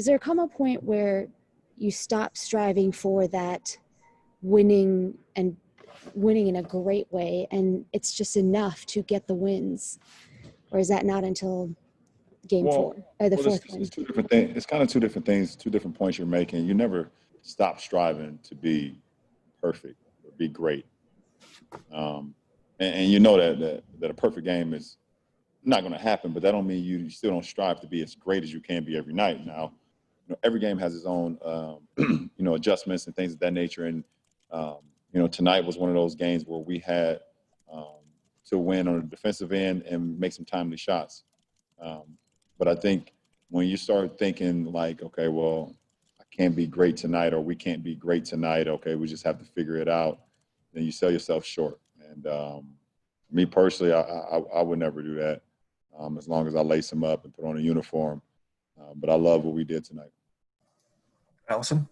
does there come a point where you stop striving for that winning in a great way, and it's just enough to get the wins? Or is that not until game four, or the fourth win? It's two different things. It's kind of two different things, two different points you're making. You never stop striving to be perfect or be great. And you know that a perfect game is not going to happen, but that don't mean you still don't strive to be as great as you can be every night. Now, every game has its own, adjustments and things of that nature. And, tonight was one of those games where we had to win on the defensive end and make some timely shots. But I think when you start thinking like, okay, well, I can't be great tonight, or we can't be great tonight, okay, we just have to figure it out, then you sell yourself short. And me personally, I would never do that, as long as I lace them up and put on a uniform. But I love what we did tonight. Allison?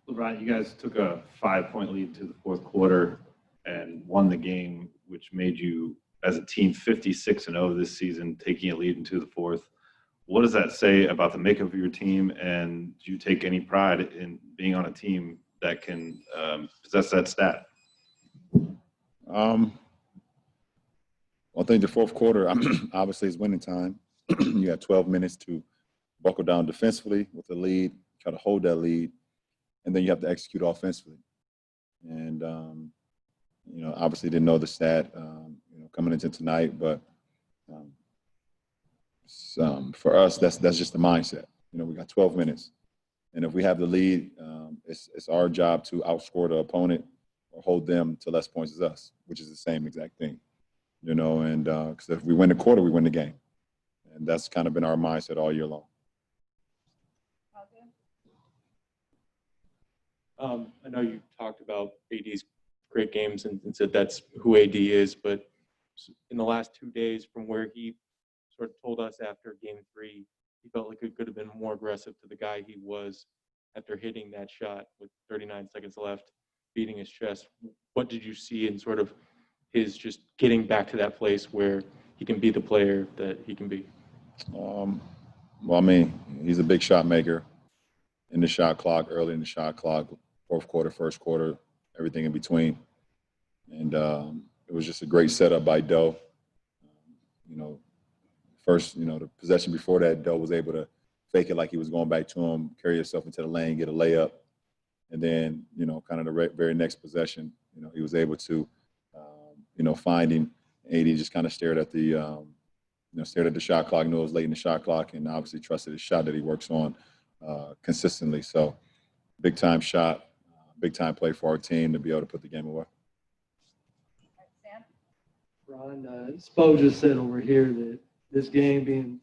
LeBron, you guys took a 5-point lead to the fourth quarter and won the game, which made you, as a team, 56-0 this season, taking a lead into the fourth. What does that say about the makeup of your team, and do you take any pride in being on a team that can possess that stat? Well, I think the fourth quarter obviously is winning time. You got 12 minutes to buckle down defensively with the lead, try to hold that lead, and then you have to execute offensively. And, obviously didn't know the stat, coming into tonight, but for us, that's just the mindset. We got 12 minutes. And if we have the lead, it's our job to outscore the opponent or hold them to less points as us, which is the same exact thing. And because if we win the quarter, we win the game. And that's kind of been our mindset all year long. I know you talked about AD's great games and said that's who AD is, but in the last 2 days, from where he sort of told us after game 3, he felt like he could have been more aggressive to the guy he was after hitting that shot with 39 seconds left, beating his chest. What did you see in sort of his just getting back to that place where he can be the player that he can be? He's a big shot maker in the shot clock, early in the shot clock, fourth quarter, first quarter, everything in between. And it was just a great setup by Doe. First, the possession before that, Doe was able to fake it like he was going back to him, carry himself into the lane, get a layup. And then, kind of the very next possession, he was able to, find him. AD just kind of stared at the shot clock, knew it was late in the shot clock, and obviously trusted his shot that he works on consistently. So big-time shot, big-time play for our team to be able to put the game away. Ron, Spo just said over here that this game being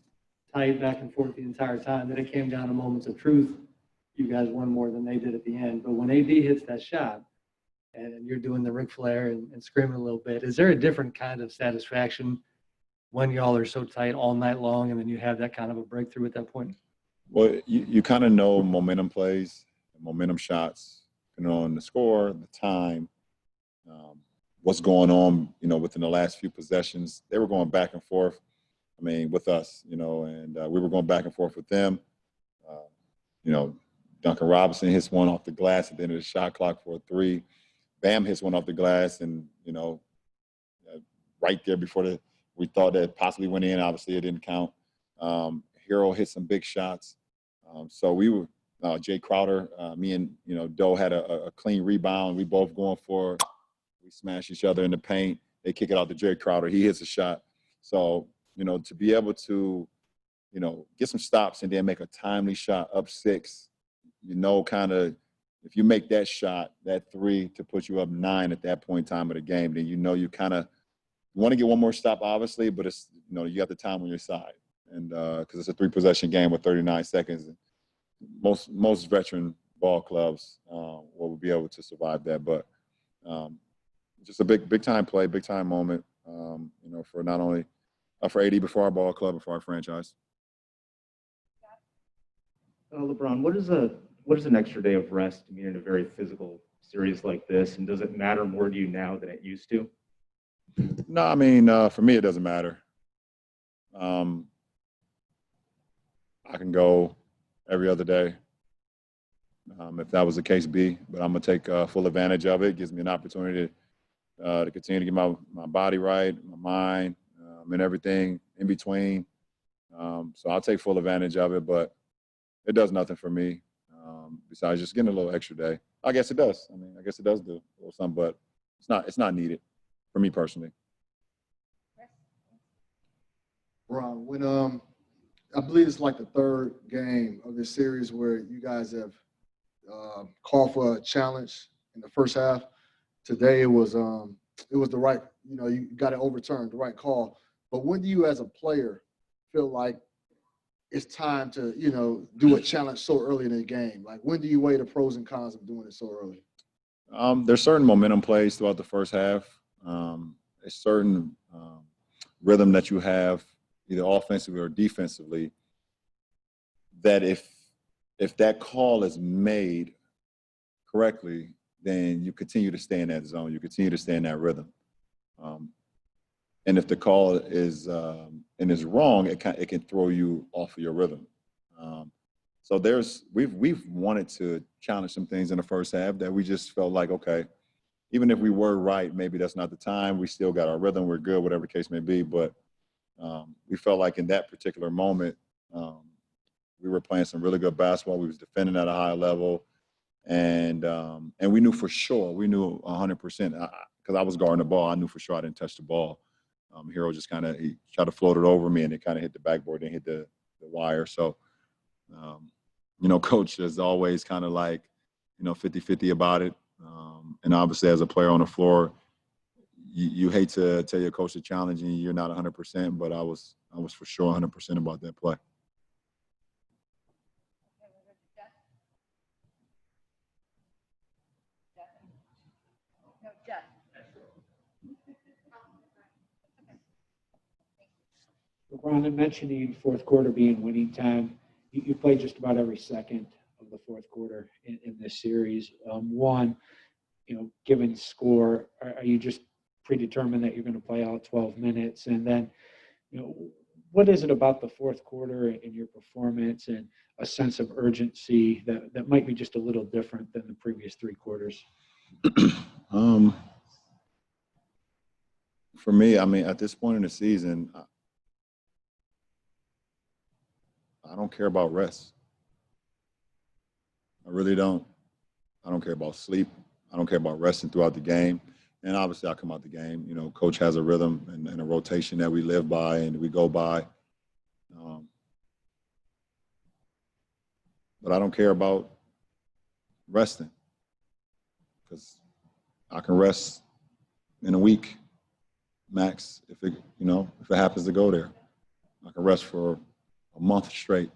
tight back and forth the entire time, that it came down to moments of truth. You guys won more than they did at the end. But when AD hits that shot and you're doing the Ric Flair and screaming a little bit, is there a different kind of satisfaction when y'all are so tight all night long and then you have that kind of a breakthrough at that point? Well, you kind of know momentum plays, momentum shots, depending on the score, the time, what's going on, within the last few possessions. They were going back and forth, with us, and we were going back and forth with them. Duncan Robinson hits one off the glass at the end of the shot clock for a 3. Bam hits one off the glass, and, right there before we thought that possibly went in. Obviously, it didn't count. Hero hit some big shots. So we were Jay Crowder, me and, Doe had a clean rebound. We both going for it. We smash each other in the paint. They kick it out to Jay Crowder. He hits a shot. So, to be able to, get some stops and then make a timely shot up 6, kind of if you make that shot, that 3 to put you up 9 at that point in time of the game, then you kind of want to get one more stop, obviously, but it's, you got the time on your side. And because it's a 3-possession game with 39 seconds. Most veteran ball clubs will be able to survive that. But just a big time play, big time moment, for not only for AD, but for our ball club and for our franchise. LeBron, what is an extra day of rest mean in a very physical series like this? And does it matter more to you now than it used to? No, for me, it doesn't matter. I can go every other day if that was the case be, but I'm going to take full advantage of it. It gives me an opportunity to continue to get my body right, my mind, and everything in between. So I'll take full advantage of it, but it does nothing for me besides just getting a little extra day. I guess it does. I mean, I guess it does do a little something, but it's not needed for me personally. Ron, when I believe it's like the third game of this series where you guys have called for a challenge in the first half. Today it was the right, you got it overturned, the right call. But when do you as a player feel like it's time to, do a challenge so early in the game? Like when do you weigh the pros and cons of doing it so early? There's certain momentum plays throughout the first half. A certain rhythm that you have, either offensively or defensively, that if that call is made correctly, then you continue to stay in that zone. You continue to stay in that rhythm. And if the call is wrong, it can throw you off of your rhythm. So we've wanted to challenge some things in the first half that we just felt like, okay, even if we were right, maybe that's not the time. We still got our rhythm. We're good, whatever the case may be. But we felt like in that particular moment, we were playing some really good basketball. We was defending at a high level. And we knew for sure, we knew 100%, because I was guarding the ball. I knew for sure I didn't touch the ball. Hero just he tried to float it over me, and it kind of hit the backboard and hit the wire. So, Coach is always kind of like, 50-50 about it. And obviously as a player on the floor, you hate to tell your coach to challenge you, you're not 100%, but I was for sure 100% about that play. LeBron, mentioning fourth quarter being winning time, you played just about every second of the fourth quarter in this series. One, given score, are you just predetermined that you're going to play out 12 minutes? And then, what is it about the fourth quarter and your performance and a sense of urgency that might be just a little different than the previous three quarters? For me, I mean, at this point in the season, I don't care about rest. I really don't. I don't care about sleep. I don't care about resting throughout the game. And obviously I come out the game, coach has a rhythm and a rotation that we live by and we go by. But I don't care about resting, because I can rest in a week max if it happens to go there. I can rest for a month straight,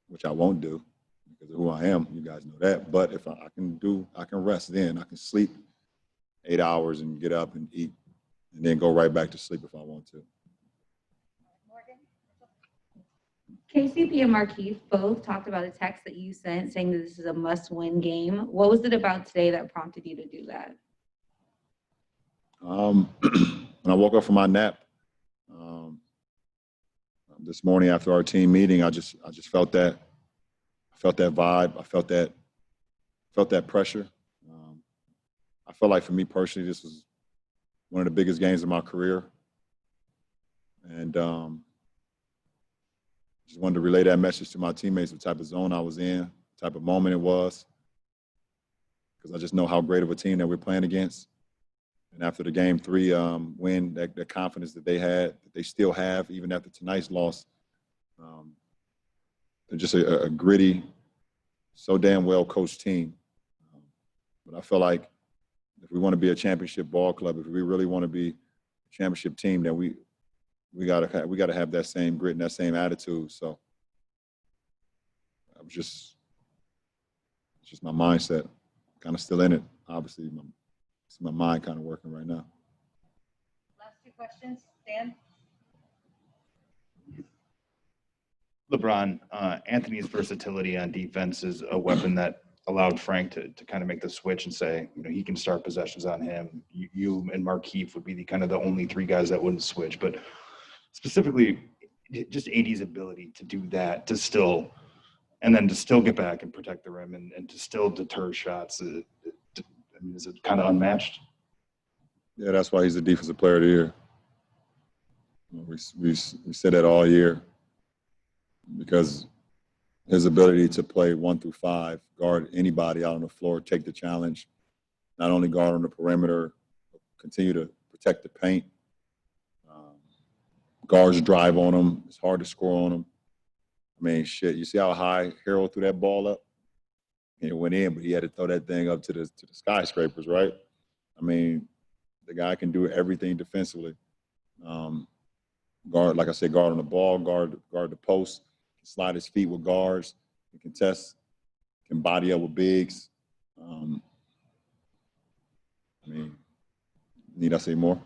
which I won't do because of who I am. You guys know that. But if I can rest then. I can sleep 8 hours and get up and eat and then go right back to sleep if I want to. KCP and Markeith both talked about a text that you sent saying that this is a must-win game. What was it about today that prompted you to do that? When I woke up from my nap this morning after our team meeting, I just felt that. I felt that vibe. I felt that pressure. I felt like for me personally, this was one of the biggest games of my career, and just wanted to relay that message to my teammates, the type of zone I was in, the type of moment it was, because I just know how great of a team that we're playing against. And after the game 3 win, that confidence that they had, that they still have, even after tonight's loss, they're just a gritty, so damn well coached team. But I feel like if we want to be a championship ball club, if we really want to be a championship team, then we gotta have that same grit and that same attitude. So I was just my mindset, kind of still in it. Obviously, my mind kind of working right now. Last 2 questions, Dan. LeBron, Anthony's versatility on defense is a weapon that allowed Frank to kind of make the switch and say, he can start possessions on him. You and Markeith would be the only 3 guys that wouldn't switch. But specifically, just AD's ability to do that, to still get back and protect the rim and to still deter shots. I mean, is it kind of unmatched? Yeah, that's why he's the defensive player of the year. We said that all year because his ability to play 1 through 5, guard anybody out on the floor, take the challenge, not only guard on the perimeter, continue to protect the paint. Guards drive on him. It's hard to score on him. I mean, shit, you see how high Harold threw that ball up? And it went in, but he had to throw that thing up to the skyscrapers, right? I mean, the guy can do everything defensively. Guard, like I said, guard on the ball, guard the post, slide his feet with guards, can contest, can body up with bigs. I mean, need I say more?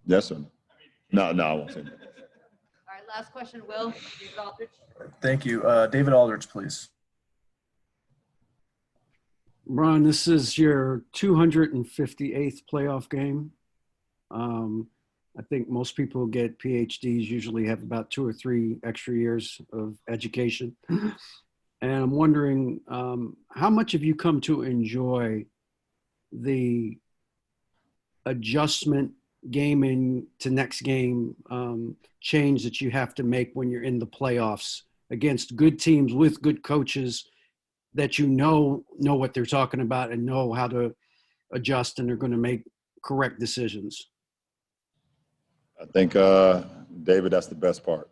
Yes or no? No, I won't say no. All right, last question, Will. David Aldridge. Thank you. David Aldridge, please. Ron, this is your 258th playoff game. I think most people who get PhDs usually have about 2 or 3 extra years of education. And I'm wondering, how much have you come to enjoy the adjustment game in to next game change that you have to make when you're in the playoffs against good teams with good coaches that you know what they're talking about and know how to adjust and they're going to make correct decisions? I think, David, that's the best part.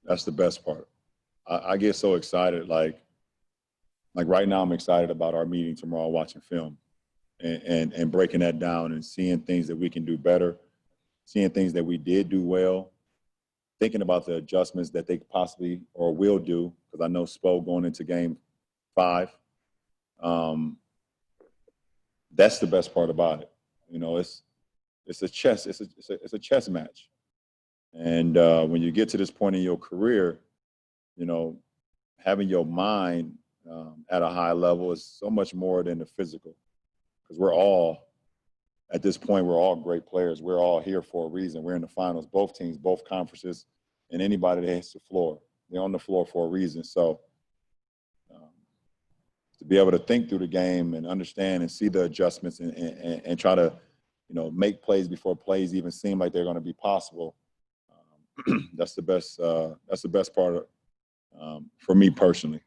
That's the best part. I get so excited. Like right now, I'm excited about our meeting tomorrow, watching film and breaking that down and seeing things that we can do better, seeing things that we did do well, thinking about the adjustments that they possibly or will do, because I know Spo going into game 5. That's the best part about it. You know, it's a chess match. And when you get to this point in your career, you know, having your mind at a high level is so much more than the physical. Because we're all, at this point, we're all great players. We're all here for a reason. We're in the finals, both teams, both conferences, and anybody that hits the floor, they're on the floor for a reason. So to be able to think through the game and understand and see the adjustments and try to, you know, make plays before plays even seem like they're going to be possible. That's the best part for me personally.